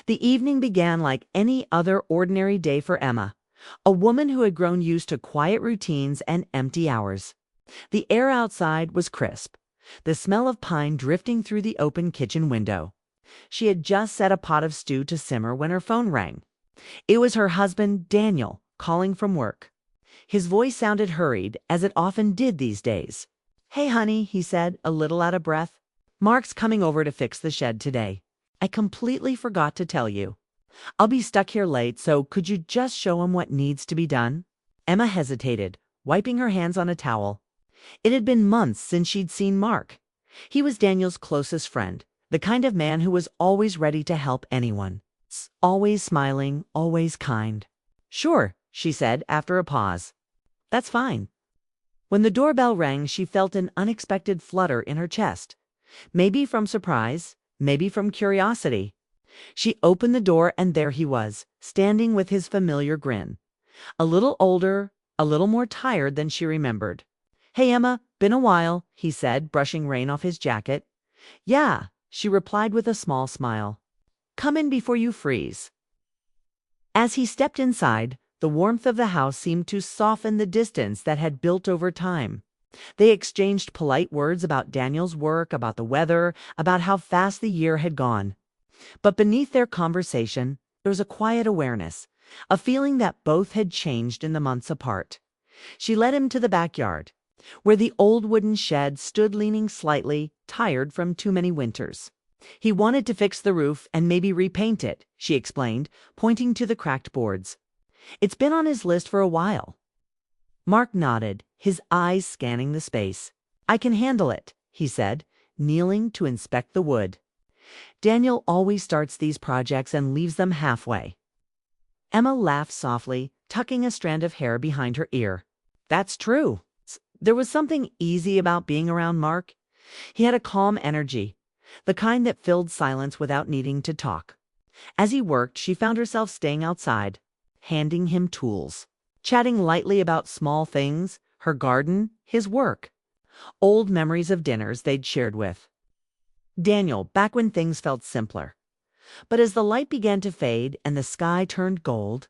The evening began like any other ordinary day for Emma, a woman who had grown used to quiet routines and empty hours. The air outside was crisp, the smell of pine drifting through the open kitchen window. She had just set a pot of stew to simmer when her phone rang. It was her husband, Daniel, calling from work. His voice sounded hurried, as it often did these days. "Hey, honey," he said, a little out of breath. "Mark's coming over to fix the shed today. I completely forgot to tell you. I'll be stuck here late, so could you just show him what needs to be done?" Emma hesitated, wiping her hands on a towel. It had been months since she'd seen Mark. He was Daniel's closest friend, the kind of man who was always ready to help anyone. Always smiling, always kind. "Sure," she said after a pause. "That's fine." When the doorbell rang, she felt an unexpected flutter in her chest. Maybe from surprise, maybe from curiosity. She opened the door and there he was, standing with his familiar grin. A little older, a little more tired than she remembered. "Hey, Emma, been a while," he said, brushing rain off his jacket. "Yeah," she replied with a small smile. "Come in before you freeze." As he stepped inside, the warmth of the house seemed to soften the distance that had built over time. They exchanged polite words about Daniel's work, about the weather, about how fast the year had gone. But beneath their conversation, there was a quiet awareness, a feeling that both had changed in the months apart. She led him to the backyard, where the old wooden shed stood leaning slightly, tired from too many winters. He wanted to fix the roof and maybe repaint it, she explained, pointing to the cracked boards. It's been on his list for a while. Mark nodded, his eyes scanning the space. "I can handle it," he said, kneeling to inspect the wood. "Daniel always starts these projects and leaves them halfway." Emma laughed softly, tucking a strand of hair behind her ear. "That's true." There was something easy about being around Mark. He had a calm energy, the kind that filled silence without needing to talk. As he worked, she found herself staying outside, handing him tools, chatting lightly about small things, her garden, his work, old memories of dinners they'd shared with Daniel back when things felt simpler. But as the light began to fade and the sky turned gold,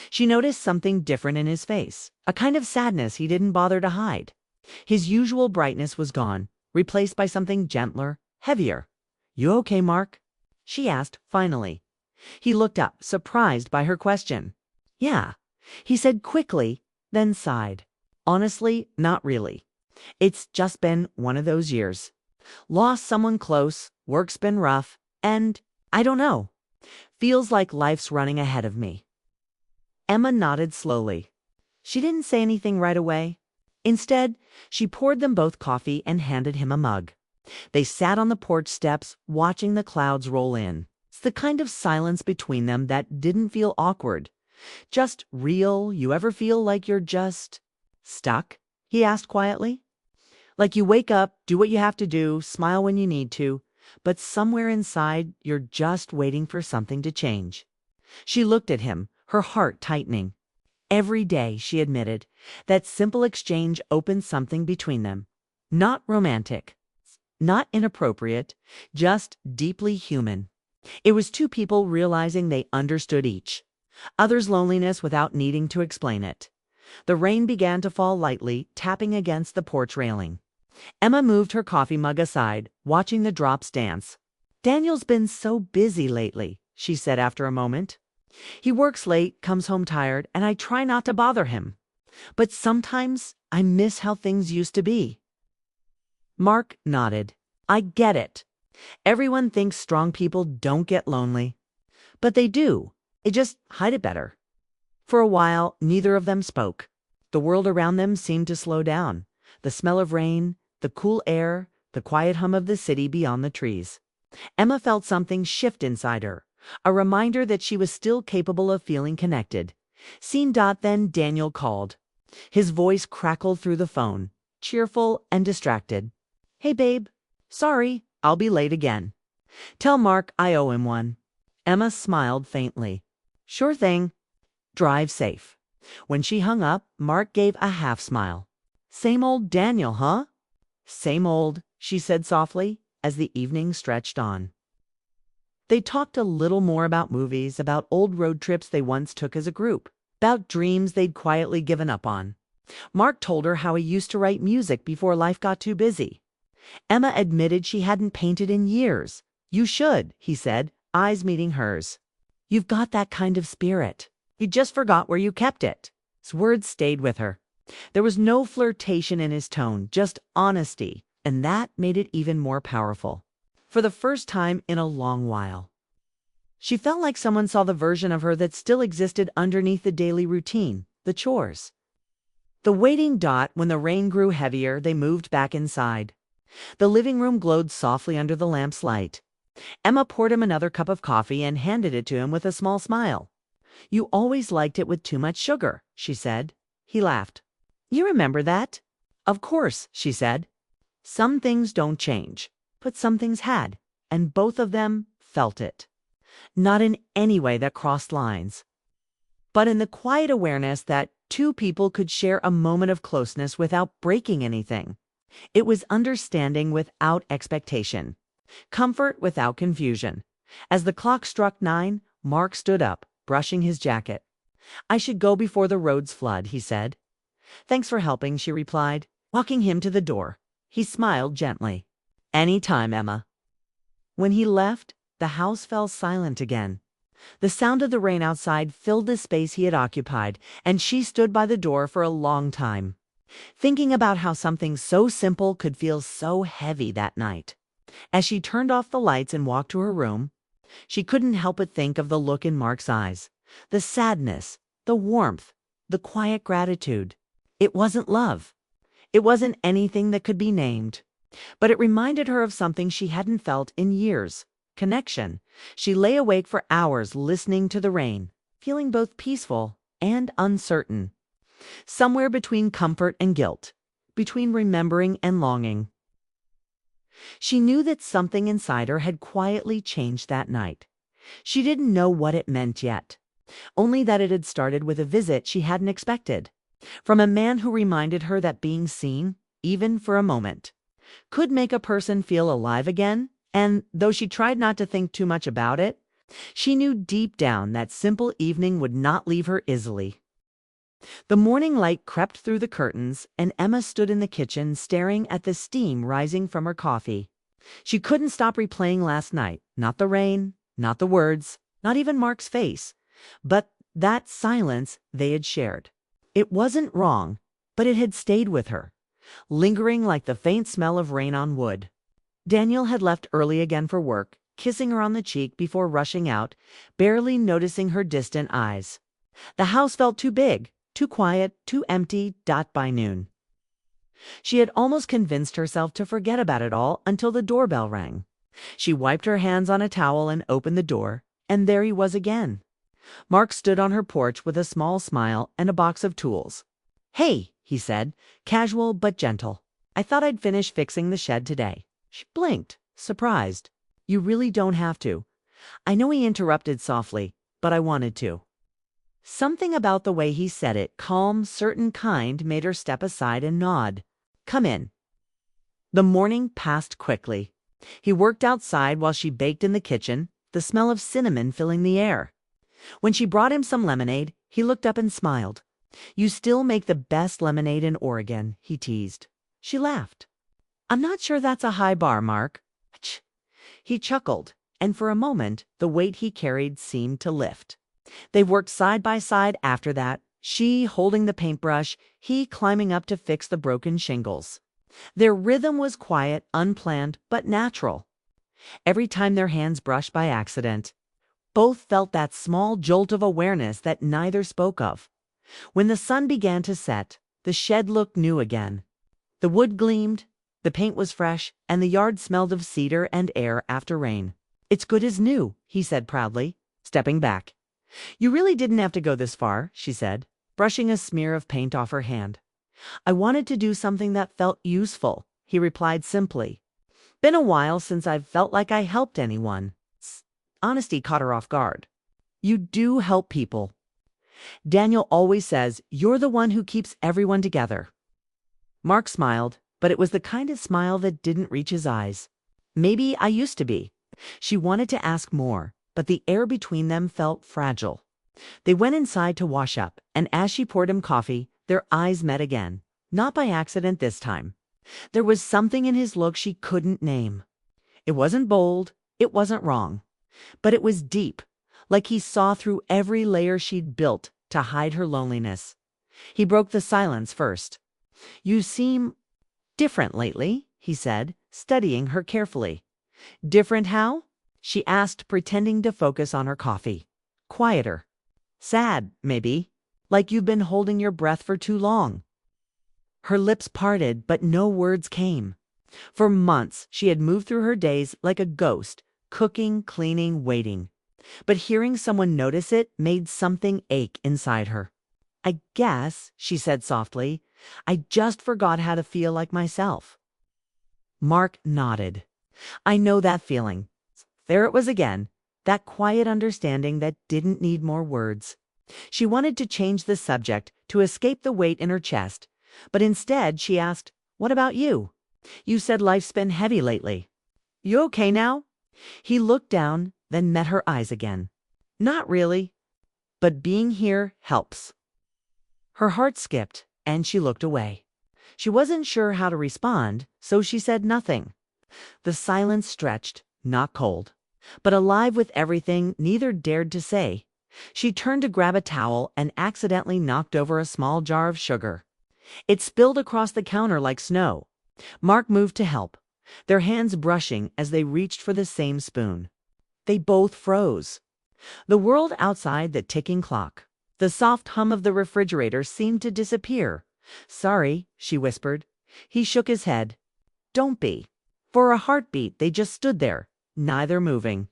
she noticed something different in his face, a kind of sadness he didn't bother to hide. His usual brightness was gone, replaced by something gentler, heavier. "You okay, Mark?" she asked finally. He looked up, surprised by her question. "Yeah," he said quickly, then sighed. "Honestly, not really. It's just been one of those years. Lost someone close, work's been rough, and I don't know. Feels like life's running ahead of me." Emma nodded slowly. She didn't say anything right away. Instead, she poured them both coffee and handed him a mug. They sat on the porch steps, watching the clouds roll in. It's the kind of silence between them that didn't feel awkward. Just real. "You ever feel like you're just stuck?" he asked quietly. "Like you wake up, do what you have to do, smile when you need to, but somewhere inside you're just waiting for something to change." She looked at him, her heart tightening. Every day, she admitted, that simple exchange opened something between them. Not romantic, not inappropriate, just deeply human. It was two people realizing they understood each other's loneliness without needing to explain it. The rain began to fall lightly, tapping against the porch railing. Emma moved her coffee mug aside, watching the drops dance. "Daniel's been so busy lately," she said after a moment. "He works late, comes home tired, and I try not to bother him. But sometimes I miss how things used to be." Mark nodded. "I get it. Everyone thinks strong people don't get lonely. But they do. They just hide it better." For a while, neither of them spoke. The world around them seemed to slow down. The smell of rain, the cool air, the quiet hum of the city beyond the trees. Emma felt something shift inside her, a reminder that she was still capable of feeling connected. Then Daniel called. His voice crackled through the phone, cheerful and distracted. "Hey, babe. Sorry, I'll be late again. Tell Mark I owe him one." Emma smiled faintly. "Sure thing. Drive safe." When she hung up, Mark gave a half smile. "Same old Daniel, huh?" "Same old," she said softly, as the evening stretched on. They talked a little more about movies, about old road trips they once took as a group, about dreams they'd quietly given up on. Mark told her how he used to write music before life got too busy. Emma admitted she hadn't painted in years. "You should," he said, eyes meeting hers. "You've got that kind of spirit. You just forgot where you kept it." His words stayed with her. There was no flirtation in his tone, just honesty, and that made it even more powerful. For the first time in a long while, she felt like someone saw the version of her that still existed underneath the daily routine, the chores. The waiting dot, when the rain grew heavier, they moved back inside. The living room glowed softly under the lamp's light. Emma poured him another cup of coffee and handed it to him with a small smile. "You always liked it with too much sugar," she said. He laughed. "You remember that?" "Of course," she said. Some things don't change, but some things had, and both of them felt it. Not in any way that crossed lines, but in the quiet awareness that two people could share a moment of closeness without breaking anything. It was understanding without expectation, comfort without confusion. As the clock struck 9, Mark stood up, brushing his jacket. "I should go before the roads flood," he said. "Thanks for helping," she replied, walking him to the door. He smiled gently. "Any time, Emma." When he left, the house fell silent again. The sound of the rain outside filled the space he had occupied, and she stood by the door for a long time, thinking about how something so simple could feel so heavy that night. As she turned off the lights and walked to her room, she couldn't help but think of the look in Mark's eyes, the sadness, the warmth, the quiet gratitude. It wasn't love. It wasn't anything that could be named. But it reminded her of something she hadn't felt in years: connection. She lay awake for hours listening to the rain, feeling both peaceful and uncertain. Somewhere between comfort and guilt, between remembering and longing. She knew that something inside her had quietly changed that night. She didn't know what it meant yet, only that it had started with a visit she hadn't expected, from a man who reminded her that being seen, even for a moment, could make a person feel alive again. And though she tried not to think too much about it, she knew deep down that simple evening would not leave her easily. The morning light crept through the curtains, and Emma stood in the kitchen staring at the steam rising from her coffee. She couldn't stop replaying last night, not the rain, not the words, not even Mark's face, but that silence they had shared. It wasn't wrong, but it had stayed with her, lingering like the faint smell of rain on wood. Daniel had left early again for work, kissing her on the cheek before rushing out, barely noticing her distant eyes. The house felt too big, too quiet, too empty, by noon. She had almost convinced herself to forget about it all until the doorbell rang. She wiped her hands on a towel and opened the door, and there he was again. Mark stood on her porch with a small smile and a box of tools. "Hey," he said, casual but gentle. "I thought I'd finish fixing the shed today." She blinked, surprised. "You really don't have to." "I know," he interrupted softly, "but I wanted to." Something about the way he said it, calm, certain, kind, made her step aside and nod. "Come in." The morning passed quickly. He worked outside while she baked in the kitchen, the smell of cinnamon filling the air. When she brought him some lemonade, he looked up and smiled. "You still make the best lemonade in Oregon," he teased. She laughed. "I'm not sure that's a high bar, Mark." Ch. He chuckled, and for a moment the weight he carried seemed to lift. They worked side by side after that, she holding the paintbrush, he climbing up to fix the broken shingles. Their rhythm was quiet, unplanned, but natural. Every time their hands brushed by accident, both felt that small jolt of awareness that neither spoke of. When the sun began to set, the shed looked new again. The wood gleamed, the paint was fresh, and the yard smelled of cedar and air after rain. "It's good as new," he said proudly, stepping back. "You really didn't have to go this far," she said, brushing a smear of paint off her hand. "I wanted to do something that felt useful," he replied simply. "Been a while since I've felt like I helped anyone." Honesty caught her off guard. "You do help people. Daniel always says you're the one who keeps everyone together." Mark smiled, but it was the kind of smile that didn't reach his eyes. "Maybe I used to be. She wanted to ask more, but the air between them felt fragile. They went inside to wash up, and as she poured him coffee, their eyes met again. Not by accident this time. There was something in his look she couldn't name. It wasn't bold, it wasn't wrong, but it was deep, like he saw through every layer she'd built to hide her loneliness. He broke the silence first. "You seem different lately," he said, studying her carefully. "Different how?" she asked, pretending to focus on her coffee. "Quieter. Sad, maybe. Like you've been holding your breath for too long." Her lips parted, but no words came. For months, she had moved through her days like a ghost, cooking, cleaning, waiting. But hearing someone notice it made something ache inside her. "I guess," she said softly, "I just forgot how to feel like myself." Mark nodded. "I know that feeling." There it was again, that quiet understanding that didn't need more words. She wanted to change the subject, to escape the weight in her chest, but instead she asked, "What about you? You said life's been heavy lately. You okay now?" He looked down, then met her eyes again. "Not really, but being here helps." Her heart skipped, and she looked away. She wasn't sure how to respond, so she said nothing. The silence stretched, not cold, but alive with everything neither dared to say. She turned to grab a towel and accidentally knocked over a small jar of sugar. It spilled across the counter like snow. Mark moved to help, their hands brushing as they reached for the same spoon. They both froze. The world outside, the ticking clock, the soft hum of the refrigerator seemed to disappear. "Sorry," she whispered. He shook his head. "Don't be." For a heartbeat, they just stood there, neither moving.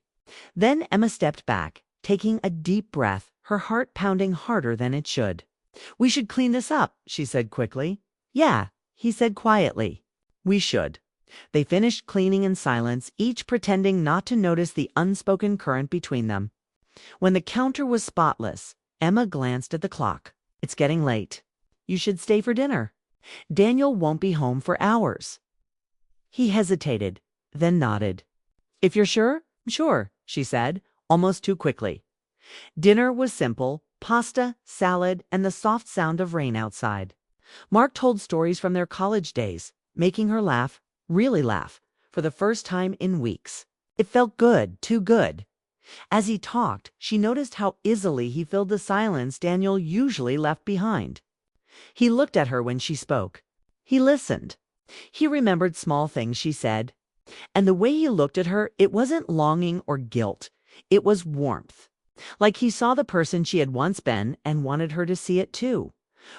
Then Emma stepped back, taking a deep breath, her heart pounding harder than it should. "We should clean this up," she said quickly. "Yeah," he said quietly. "We should." They finished cleaning in silence, each pretending not to notice the unspoken current between them. When the counter was spotless, Emma glanced at the clock. "It's getting late. You should stay for dinner. Daniel won't be home for hours." He hesitated, then nodded. "If you're sure?" "Sure," she said, almost too quickly. Dinner was simple: pasta, salad, and the soft sound of rain outside. Mark told stories from their college days, making her laugh, really laugh, for the first time in weeks. It felt good, too good. As he talked, she noticed how easily he filled the silence Daniel usually left behind. He looked at her when she spoke. He listened. He remembered small things she said. And the way he looked at her, it wasn't longing or guilt. It was warmth. Like he saw the person she had once been and wanted her to see it too.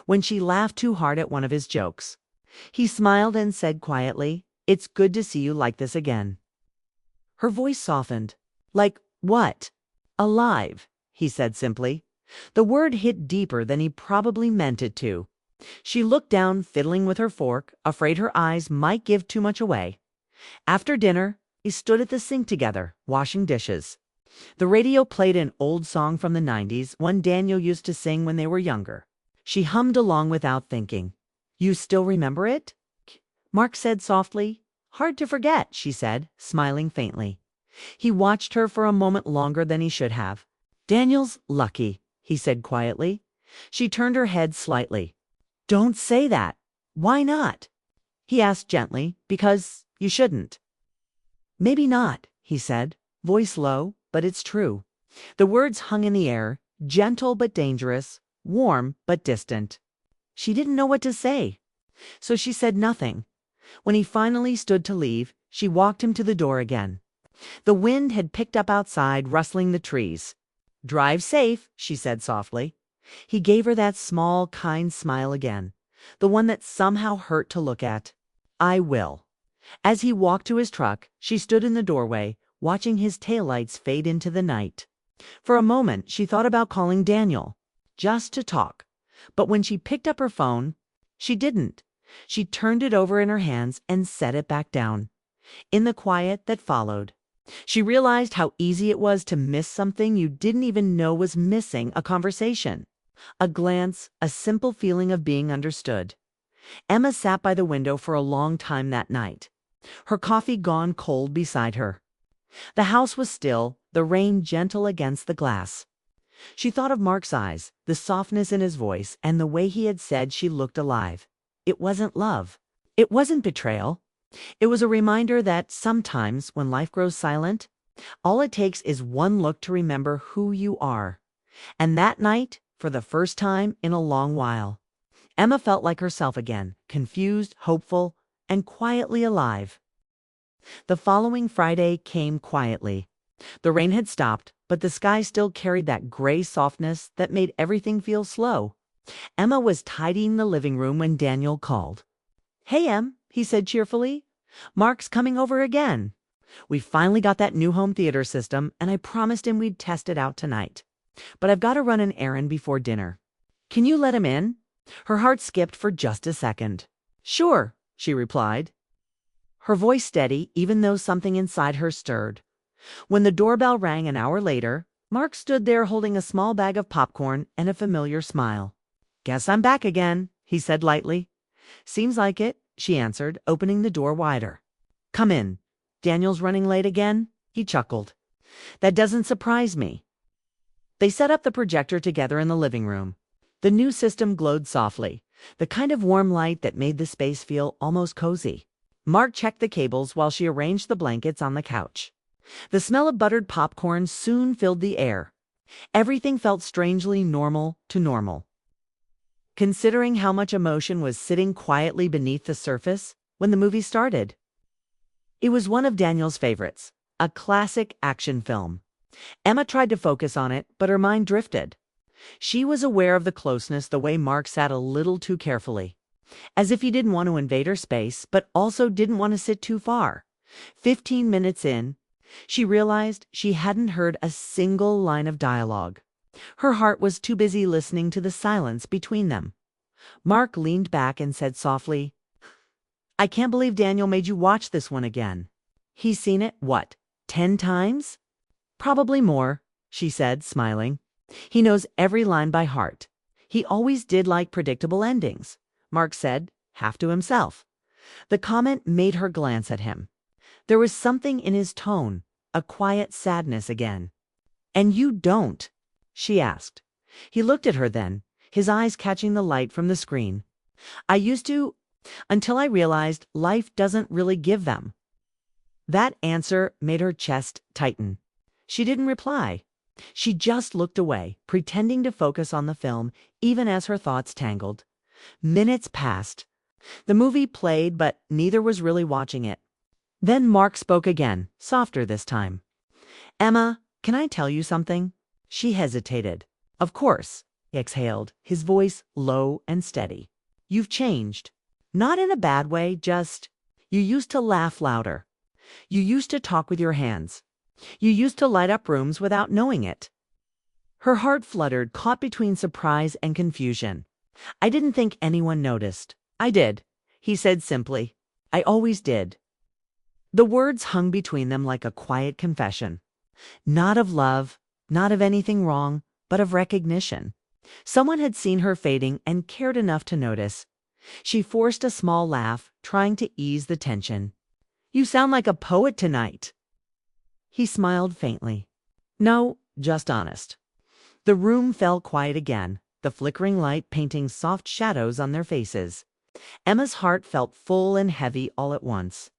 When she laughed too hard at one of his jokes, he smiled and said quietly, "It's good to see you like this again." Her voice softened. "Like what?" "Alive," he said simply. The word hit deeper than he probably meant it to. She looked down, fiddling with her fork, afraid her eyes might give too much away. After dinner, they stood at the sink together, washing dishes. The radio played an old song from the 90s, one Daniel used to sing when they were younger. She hummed along without thinking. "You still remember it?" Mark said softly. "Hard to forget," she said, smiling faintly. He watched her for a moment longer than he should have. "Daniel's lucky," he said quietly. She turned her head slightly. "Don't say that." "Why not?" he asked gently. "Because you shouldn't." "Maybe not," he said, voice low, but it's true. The words hung in the air, gentle but dangerous, warm but distant. She didn't know what to say, so she said nothing. When he finally stood to leave, she walked him to the door again. The wind had picked up outside, rustling the trees. "Drive safe," she said softly. He gave her that small, kind smile again, the one that somehow hurt to look at. "I will." As he walked to his truck, she stood in the doorway, watching his taillights fade into the night. For a moment, she thought about calling Daniel, just to talk. But when she picked up her phone, she didn't. She turned it over in her hands and set it back down. In the quiet that followed, she realized how easy it was to miss something you didn't even know was missing: a conversation, a glance, a simple feeling of being understood. Emma sat by the window for a long time that night, her coffee gone cold beside her. The house was still, the rain gentle against the glass. She thought of Mark's eyes, the softness in his voice, and the way he had said she looked alive. It wasn't love. It wasn't betrayal. It was a reminder that sometimes, when life grows silent, all it takes is one look to remember who you are. And that night, for the first time in a long while, Emma felt like herself again, confused, hopeful, and quietly alive. The following Friday came quietly. The rain had stopped, but the sky still carried that gray softness that made everything feel slow. Emma was tidying the living room when Daniel called. "Hey, Em," he said cheerfully. "Mark's coming over again. We finally got that new home theater system, and I promised him we'd test it out tonight. But I've got to run an errand before dinner. Can you let him in?" Her heart skipped for just a second. "Sure," she replied, her voice steady even though something inside her stirred. When the doorbell rang an hour later, Mark stood there holding a small bag of popcorn and a familiar smile. "Guess I'm back again," he said lightly. "Seems like it," she answered, opening the door wider. "Come in. Daniel's running late again?" He chuckled. "That doesn't surprise me." They set up the projector together in the living room. The new system glowed softly, the kind of warm light that made the space feel almost cozy. Mark checked the cables while she arranged the blankets on the couch. The smell of buttered popcorn soon filled the air. Everything felt strangely normal to normal. Considering how much emotion was sitting quietly beneath the surface when the movie started. It was one of Daniel's favorites, a classic action film. Emma tried to focus on it, but her mind drifted. She was aware of the closeness the way Mark sat a little too carefully, as if he didn't want to invade her space, but also didn't want to sit too far. 15 minutes in, she realized she hadn't heard a single line of dialogue. Her heart was too busy listening to the silence between them. Mark leaned back and said softly, "I can't believe Daniel made you watch this one again. He's seen it, what, 10 times? "Probably more," she said, smiling. "He knows every line by heart. He always did like predictable endings," Mark said, half to himself. The comment made her glance at him. There was something in his tone, a quiet sadness again. "And you don't?" she asked. He looked at her then, his eyes catching the light from the screen. "I used to, until I realized life doesn't really give them." That answer made her chest tighten. She didn't reply. She just looked away, pretending to focus on the film, even as her thoughts tangled. Minutes passed. The movie played, but neither was really watching it. Then Mark spoke again, softer this time. "Emma, can I tell you something?" She hesitated. "Of course," he exhaled, his voice low and steady. "You've changed. Not in a bad way, just you used to laugh louder. You used to talk with your hands. You used to light up rooms without knowing it." Her heart fluttered, caught between surprise and confusion. "I didn't think anyone noticed." "I did," he said simply. "I always did." The words hung between them like a quiet confession. Not of love, not of anything wrong, but of recognition. Someone had seen her fading and cared enough to notice. She forced a small laugh, trying to ease the tension. "You sound like a poet tonight." He smiled faintly. "No, just honest." The room fell quiet again, the flickering light painting soft shadows on their faces. Emma's heart felt full and heavy all at once.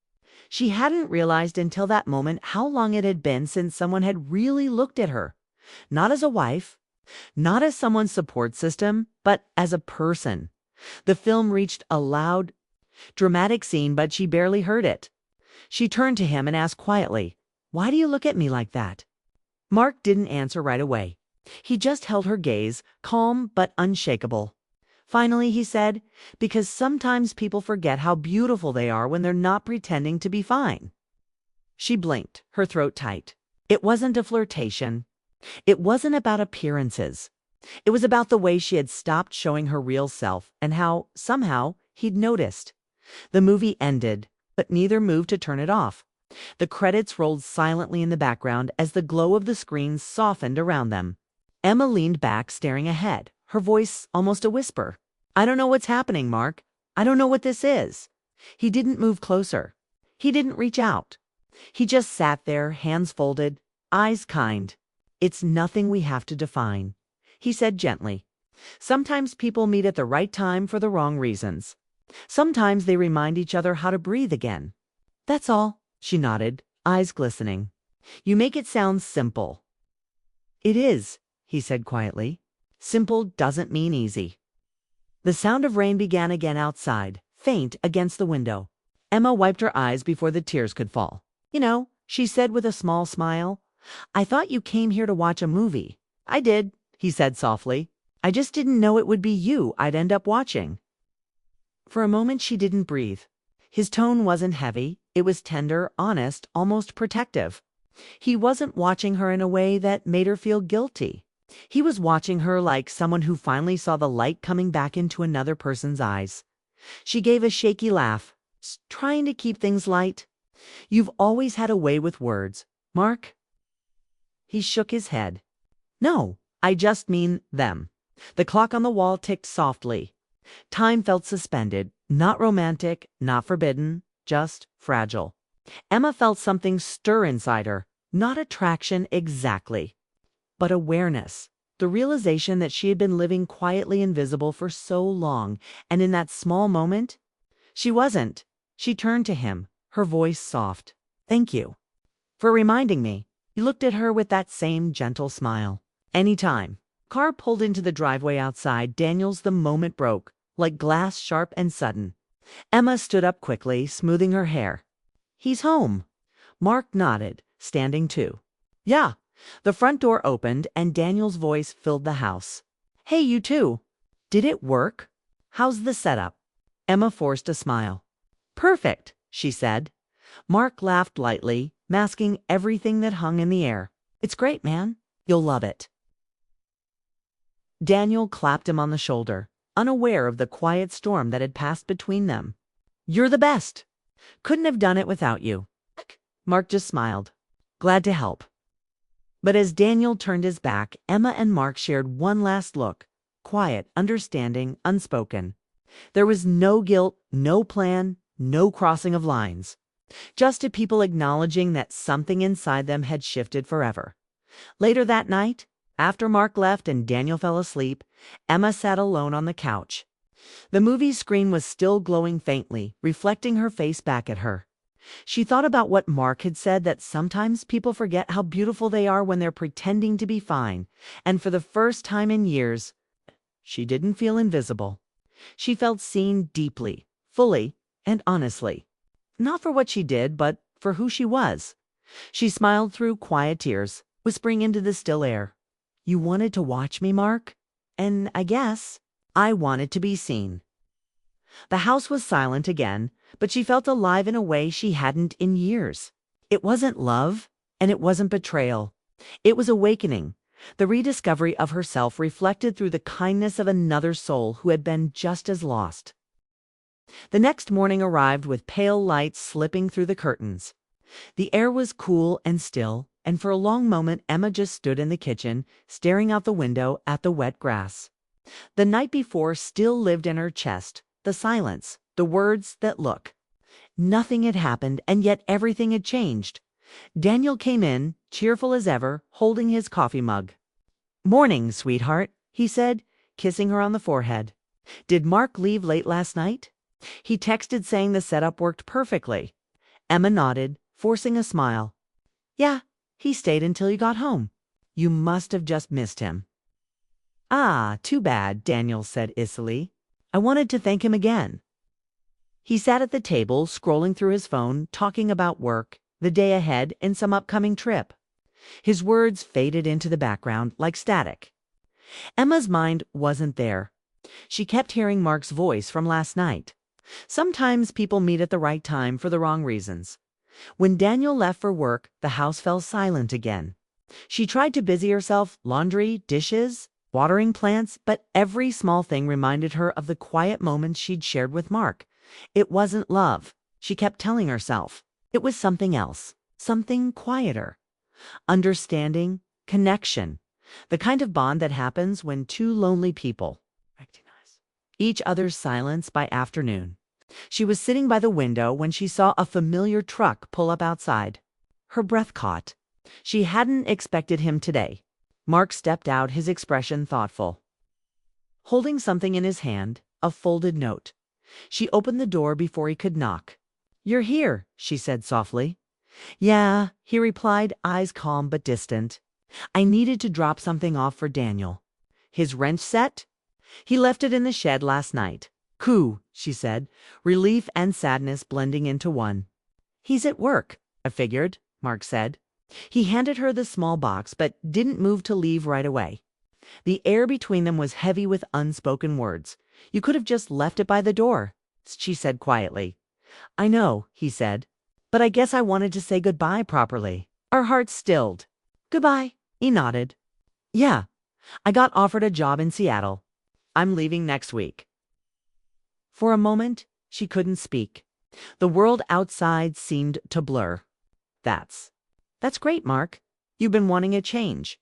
She hadn't realized until that moment how long it had been since someone had really looked at her. Not as a wife, not as someone's support system, but as a person. The film reached a loud, dramatic scene, but she barely heard it. She turned to him and asked quietly, "Why do you look at me like that?" Mark didn't answer right away. He just held her gaze, calm but unshakable. Finally, he said, "Because sometimes people forget how beautiful they are when they're not pretending to be fine." She blinked, her throat tight. It wasn't a flirtation. It wasn't about appearances. It was about the way she had stopped showing her real self and how, somehow, he'd noticed. The movie ended, but neither moved to turn it off. The credits rolled silently in the background as the glow of the screen softened around them. Emma leaned back, staring ahead, her voice almost a whisper. "I don't know what's happening, Mark. I don't know what this is." He didn't move closer. He didn't reach out. He just sat there, hands folded, eyes kind. "It's nothing we have to define," he said gently. "Sometimes people meet at the right time for the wrong reasons. Sometimes they remind each other how to breathe again." "That's all," she nodded, eyes glistening. "You make it sound simple." "It is," he said quietly. "Simple doesn't mean easy." The sound of rain began again outside, faint against the window. Emma wiped her eyes before the tears could fall. "You know," she said with a small smile, "I thought you came here to watch a movie." "I did," he said softly. "I just didn't know it would be you I'd end up watching." For a moment she didn't breathe. His tone wasn't heavy. It was tender, honest, almost protective. He wasn't watching her in a way that made her feel guilty. He was watching her like someone who finally saw the light coming back into another person's eyes. She gave a shaky laugh, trying to keep things light. "You've always had a way with words, Mark." He shook his head. "No, I just mean them." The clock on the wall ticked softly. Time felt suspended, not romantic, not forbidden, just fragile. Emma felt something stir inside her, not attraction exactly, but awareness. The realization that she had been living quietly invisible for so long, and in that small moment, she wasn't. She turned to him, her voice soft. "Thank you for reminding me." He looked at her with that same gentle smile. "Anytime." Car pulled into the driveway outside Daniel's. The moment broke, like glass, sharp and sudden. Emma stood up quickly, smoothing her hair. "He's home." Mark nodded, standing too. "Yeah." The front door opened and Daniel's voice filled the house. "Hey, you too. Did it work? How's the setup?" Emma forced a smile. "Perfect," she said. Mark laughed lightly, masking everything that hung in the air. "It's great, man. You'll love it." Daniel clapped him on the shoulder, unaware of the quiet storm that had passed between them. "You're the best. Couldn't have done it without you." Mark just smiled. "Glad to help." But as Daniel turned his back, Emma and Mark shared one last look. Quiet, understanding, unspoken. There was no guilt, no plan, no crossing of lines. Just two people acknowledging that something inside them had shifted forever. Later that night, after Mark left and Daniel fell asleep, Emma sat alone on the couch. The movie screen was still glowing faintly, reflecting her face back at her. She thought about what Mark had said, that sometimes people forget how beautiful they are when they're pretending to be fine, and for the first time in years, she didn't feel invisible. She felt seen deeply, fully, and honestly. Not for what she did, but for who she was. She smiled through quiet tears, whispering into the still air, "You wanted to watch me, Mark? And I guess I wanted to be seen." The house was silent again, but she felt alive in a way she hadn't in years. It wasn't love, and it wasn't betrayal. It was awakening, the rediscovery of herself reflected through the kindness of another soul who had been just as lost. The next morning arrived with pale light slipping through the curtains. The air was cool and still, and for a long moment Emma just stood in the kitchen, staring out the window at the wet grass. The night before still lived in her chest, the silence, the words that look. Nothing had happened, and yet everything had changed. Daniel came in, cheerful as ever, holding his coffee mug. "Morning, sweetheart," he said, kissing her on the forehead. "Did Mark leave late last night?" He texted saying the setup worked perfectly. Emma nodded, forcing a smile. "Yeah, he stayed until you got home. You must have just missed him." "Ah, too bad," Daniel said icily. "I wanted to thank him again." He sat at the table, scrolling through his phone, talking about work, the day ahead, and some upcoming trip. His words faded into the background like static. Emma's mind wasn't there. She kept hearing Mark's voice from last night. Sometimes people meet at the right time for the wrong reasons. When Daniel left for work, the house fell silent again. She tried to busy herself, laundry, dishes, watering plants, but every small thing reminded her of the quiet moments she'd shared with Mark. It wasn't love, she kept telling herself. It was something else, something quieter. Understanding, connection, the kind of bond that happens when two lonely people recognize each other's silence by afternoon. She was sitting by the window when she saw a familiar truck pull up outside. Her breath caught. She hadn't expected him today. Mark stepped out, his expression thoughtful. Holding something in his hand, a folded note. She opened the door before he could knock. "You're here," she said softly. "Yeah," he replied, eyes calm but distant. "I needed to drop something off for Daniel." "His wrench set?" "He left it in the shed last night." "Coo," she said, relief and sadness blending into one. "He's at work, I figured," Mark said. He handed her the small box, but didn't move to leave right away. The air between them was heavy with unspoken words. "You could have just left it by the door," she said quietly. "I know," he said, "but I guess I wanted to say goodbye properly." Our hearts stilled. "Goodbye," he nodded. "Yeah, I got offered a job in Seattle. I'm leaving next week." For a moment, she couldn't speak. The world outside seemed to blur. That's great, Mark. You've been wanting a change."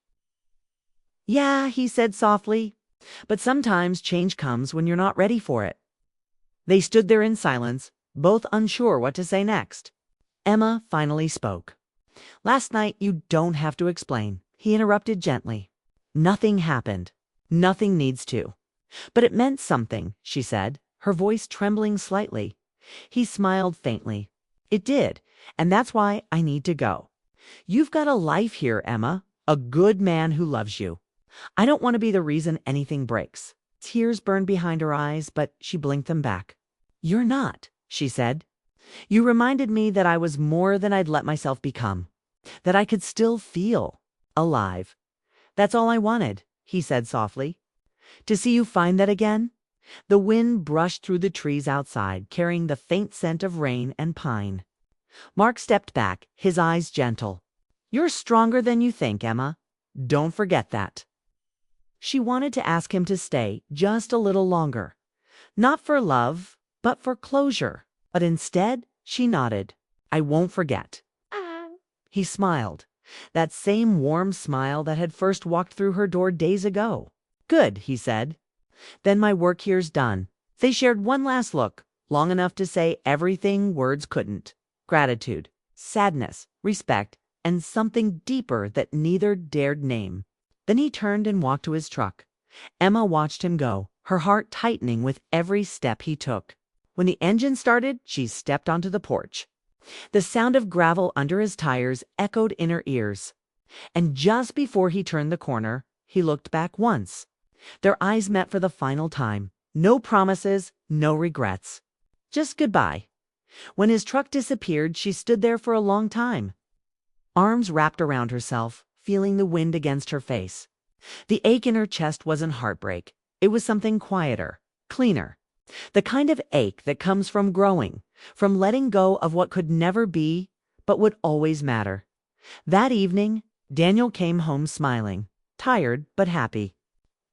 "Yeah," he said softly, "but sometimes change comes when you're not ready for it." They stood there in silence, both unsure what to say next. Emma finally spoke. "Last night you don't have to explain," he interrupted gently. "Nothing happened. Nothing needs to. But it meant something," she said, her voice trembling slightly. He smiled faintly. "It did, and that's why I need to go. You've got a life here, Emma, a good man who loves you. I don't want to be the reason anything breaks." Tears burned behind her eyes, but she blinked them back. "You're not," she said. "You reminded me that I was more than I'd let myself become, that I could still feel alive. That's all I wanted," he said softly. "To see you find that again." The wind brushed through the trees outside, carrying the faint scent of rain and pine. Mark stepped back, his eyes gentle. "You're stronger than you think, Emma. Don't forget that." She wanted to ask him to stay just a little longer. Not for love, but for closure. But instead, she nodded. "I won't forget." He smiled. That same warm smile that had first walked through her door days ago. "Good," he said. "Then my work here's done." They shared one last look, long enough to say everything words couldn't. Gratitude, sadness, respect, and something deeper that neither dared name. Then he turned and walked to his truck. Emma watched him go, her heart tightening with every step he took. When the engine started, she stepped onto the porch. The sound of gravel under his tires echoed in her ears. And just before he turned the corner, he looked back once. Their eyes met for the final time. No promises, no regrets. Just goodbye. When his truck disappeared, she stood there for a long time. Arms wrapped around herself, feeling the wind against her face. The ache in her chest wasn't heartbreak. It was something quieter, cleaner. The kind of ache that comes from growing, from letting go of what could never be, but would always matter. That evening, Daniel came home smiling, tired but happy.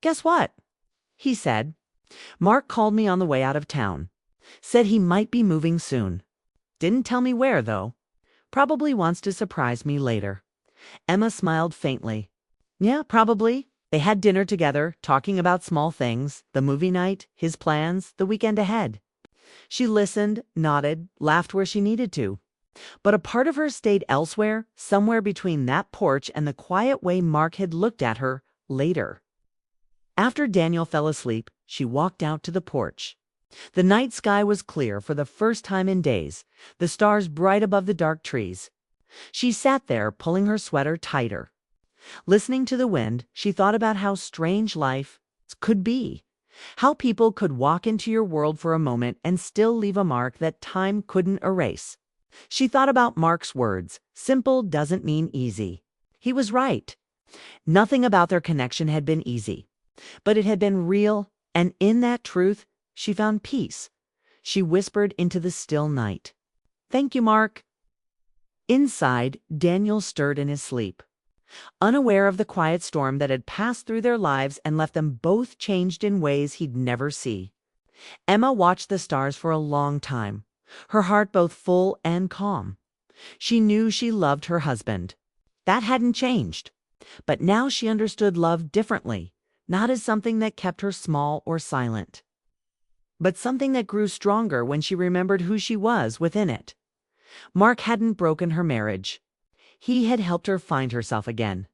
"Guess what?" he said. "Mark called me on the way out of town. Said he might be moving soon. Didn't tell me where, though. Probably wants to surprise me later." Emma smiled faintly. "Yeah, probably." They had dinner together, talking about small things, the movie night, his plans, the weekend ahead. She listened, nodded, laughed where she needed to. But a part of her stayed elsewhere, somewhere between that porch and the quiet way Mark had looked at her later. After Daniel fell asleep, she walked out to the porch. The night sky was clear for the first time in days, the stars bright above the dark trees. She sat there, pulling her sweater tighter. Listening to the wind, she thought about how strange life could be. How people could walk into your world for a moment and still leave a mark that time couldn't erase. She thought about Mark's words, "Simple doesn't mean easy." He was right. Nothing about their connection had been easy, but it had been real, and in that truth, she found peace. She whispered into the still night, "Thank you, Mark." Inside, Daniel stirred in his sleep. Unaware of the quiet storm that had passed through their lives and left them both changed in ways he'd never see. Emma watched the stars for a long time, her heart both full and calm. She knew she loved her husband. That hadn't changed. But now she understood love differently, not as something that kept her small or silent, but something that grew stronger when she remembered who she was within it. Mark hadn't broken her marriage. He had helped her find herself again.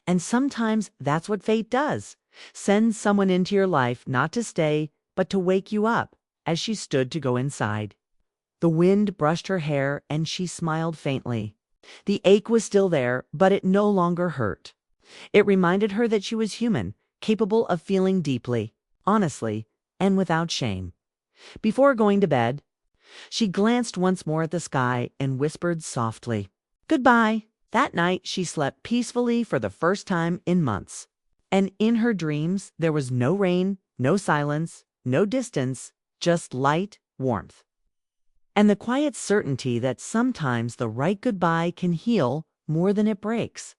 And sometimes that's what fate does. Sends someone into your life not to stay, but to wake you up, as she stood to go inside. The wind brushed her hair and she smiled faintly. The ache was still there, but it no longer hurt. It reminded her that she was human, capable of feeling deeply, honestly, and without shame. Before going to bed, she glanced once more at the sky and whispered softly, "Goodbye." That night she slept peacefully for the first time in months. And in her dreams there was no rain, no silence, no distance, just light, warmth, and the quiet certainty that sometimes the right goodbye can heal more than it breaks.